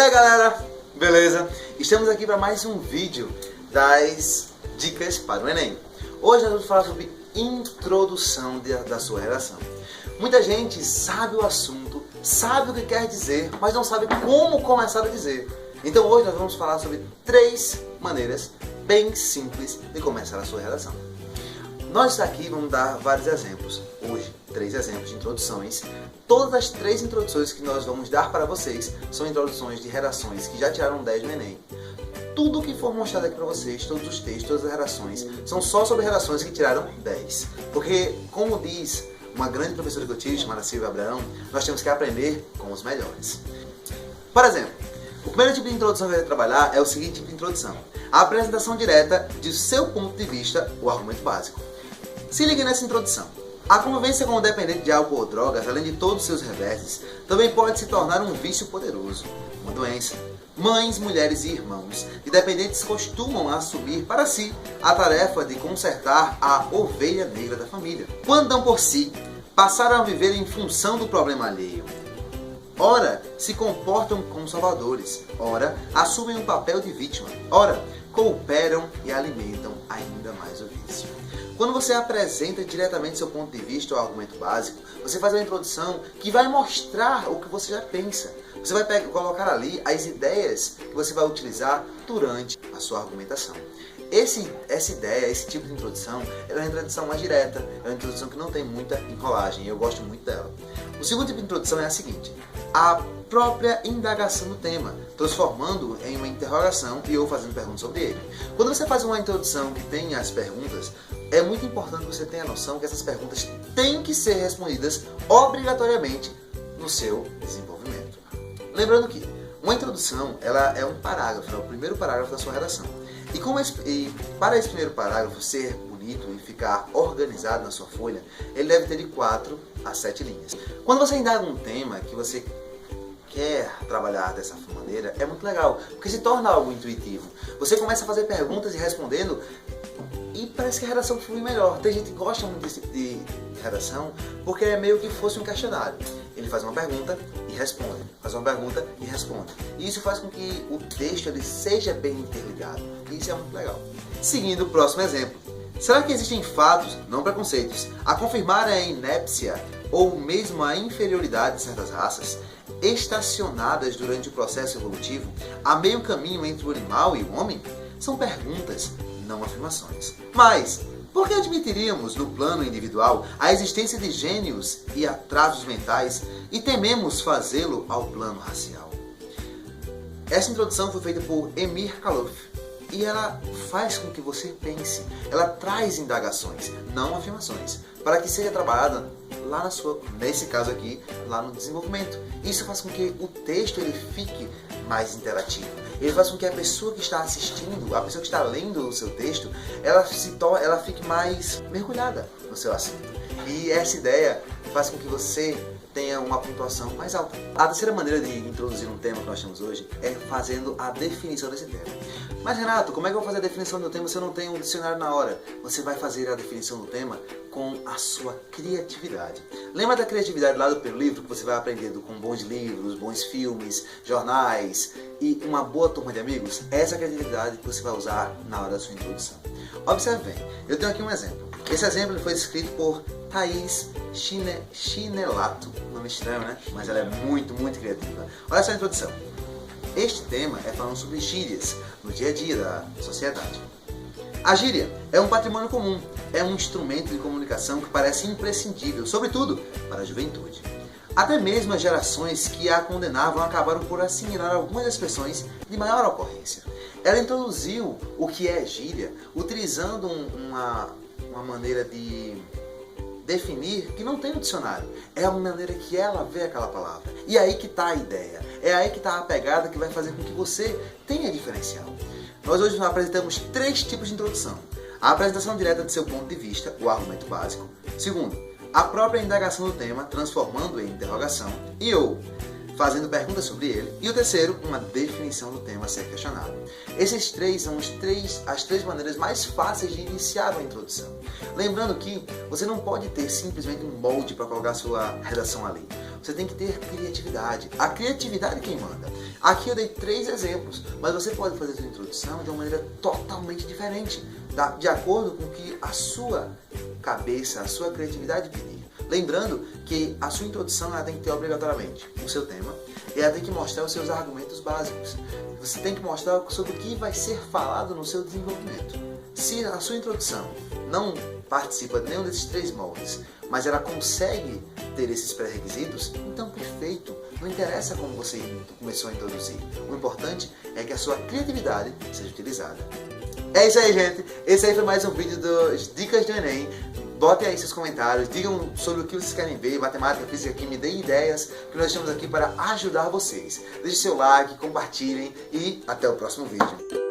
aí galera, beleza? Estamos aqui para mais um vídeo das dicas para o Enem. Hoje nós vamos falar sobre introdução da sua redação. Muita gente sabe o assunto, sabe o que quer dizer, mas não sabe como começar a dizer. Então hoje nós vamos falar sobre 3 maneiras bem simples de começar a sua redação. Nós aqui vamos dar vários exemplos. Hoje, 3 exemplos de introduções. Todas as 3 introduções que nós vamos dar para vocês são introduções de redações que já tiraram 10 no Enem. Tudo que for mostrado aqui para vocês, todos os textos, todas as redações, são só sobre redações que tiraram 10. Porque, como diz uma grande professora que eu tive, chamada Silvia Abraão, nós temos que aprender com os melhores. Por exemplo, o primeiro tipo de introdução que eu vou trabalhar é o seguinte tipo de introdução. A apresentação direta de seu ponto de vista, o argumento básico. Se ligue nessa introdução. A convivência com o dependente de álcool ou drogas, além de todos os seus reverses, também pode se tornar um vício poderoso, uma doença. Mães, mulheres e irmãos de dependentes costumam assumir para si a tarefa de consertar a ovelha negra da família. Quando dão por si, passaram a viver em função do problema alheio. Ora, se comportam como salvadores, ora, assumem um papel de vítima, ora, cooperam e alimentam ainda mais o vício. Quando você apresenta diretamente seu ponto de vista ou argumento básico, você faz uma introdução que vai mostrar o que você já pensa. Você vai colocar ali as ideias que você vai utilizar durante a sua argumentação. Essa ideia, esse tipo de introdução, é uma introdução mais direta, é uma introdução que não tem muita enrolagem, e eu gosto muito dela. O segundo tipo de introdução é a seguinte: a própria indagação do tema, transformando em uma interrogação e eu fazendo perguntas sobre ele. Quando você faz uma introdução que tem as perguntas, é muito importante que você tenha a noção que essas perguntas têm que ser respondidas obrigatoriamente no seu desenvolvimento. Lembrando que uma introdução ela é um parágrafo, é o primeiro parágrafo da sua redação. E para esse primeiro parágrafo ser bonito e ficar organizado na sua folha, ele deve ter de 4 a 7 linhas. Quando você indaga um tema que você quer trabalhar dessa maneira, é muito legal, porque se torna algo intuitivo. Você começa a fazer perguntas e respondendo, e parece que a redação flui melhor. Tem gente que gosta muito desse tipo de redação, porque é meio que fosse um questionário. Ele faz uma pergunta e responde, faz uma pergunta e responde. E isso faz com que o texto ele seja bem interligado. E isso é muito legal. Seguindo o próximo exemplo. Será que existem fatos, não preconceitos, a confirmar a inépcia ou mesmo a inferioridade de certas raças, estacionadas durante o processo evolutivo, a meio caminho entre o animal e o homem? São perguntas, não afirmações. Mas, por que admitiríamos no plano individual a existência de gênios e atrasos mentais e tememos fazê-lo ao plano racial? Essa introdução foi feita por Emir Khalaf e ela faz com que você pense, ela traz indagações, não afirmações, para que seja trabalhada lá nesse caso aqui, lá no desenvolvimento. Isso faz com que o texto ele fique mais interativo. Ele faz com que a pessoa que está assistindo, a pessoa que está lendo o seu texto, ela fique mais mergulhada no seu assunto. E essa ideia faz com que você tenha uma pontuação mais alta. A terceira maneira de introduzir um tema que nós temos hoje é fazendo a definição desse tema. Mas Renato, como é que eu vou fazer a definição do tema se eu não tenho um dicionário na hora? Você vai fazer a definição do tema com a sua criatividade. Lembra da criatividade lá do primeiro livro que você vai aprendendo com bons livros, bons filmes, jornais e uma boa turma de amigos? Essa é a criatividade que você vai usar na hora da sua introdução. Observe bem, eu tenho aqui um exemplo. Esse exemplo foi escrito por Thaís Chinelato. Nome estranho, né? Mas ela é muito, muito criativa. Olha só a introdução. Este tema é falando sobre gírias no dia a dia da sociedade. A gíria é um patrimônio comum, é um instrumento de comunicação que parece imprescindível, sobretudo para a juventude. Até mesmo as gerações que a condenavam acabaram por assimilar algumas expressões de maior ocorrência. Ela introduziu o que é gíria, utilizando uma maneira de definir que não tem no dicionário. É a maneira que ela vê aquela palavra. E é aí que está a ideia. É aí que está a pegada que vai fazer com que você tenha diferencial. Nós hoje apresentamos 3 tipos de introdução. A apresentação direta de seu ponto de vista, o argumento básico. Segundo, a própria indagação do tema, transformando em interrogação ou fazendo perguntas sobre ele. E o terceiro, uma definição do tema a ser questionado. Esses 3 são as 3 maneiras mais fáceis de iniciar uma introdução. Lembrando que você não pode ter simplesmente um molde para colocar a sua redação ali. você tem que ter criatividade. A criatividade é quem manda. Aqui eu dei 3 exemplos, mas você pode fazer a sua introdução de uma maneira totalmente diferente, de acordo com o que a sua cabeça, a sua criatividade pedir. Lembrando que a sua introdução ela tem que ter obrigatoriamente o seu tema e ela tem que mostrar os seus argumentos básicos. Você tem que mostrar sobre o que vai ser falado no seu desenvolvimento. Se a sua introdução não participa de nenhum desses 3 moldes, mas ela consegue ter esses pré-requisitos, então perfeito. Não interessa como você começou a introduzir. O importante é que a sua criatividade seja utilizada. É isso aí, gente. Esse aí foi mais um vídeo das Dicas do Enem. Botem aí seus comentários, digam sobre o que vocês querem ver, matemática, física, química, me deem ideias, que nós estamos aqui para ajudar vocês. Deixe seu like, compartilhem e até o próximo vídeo.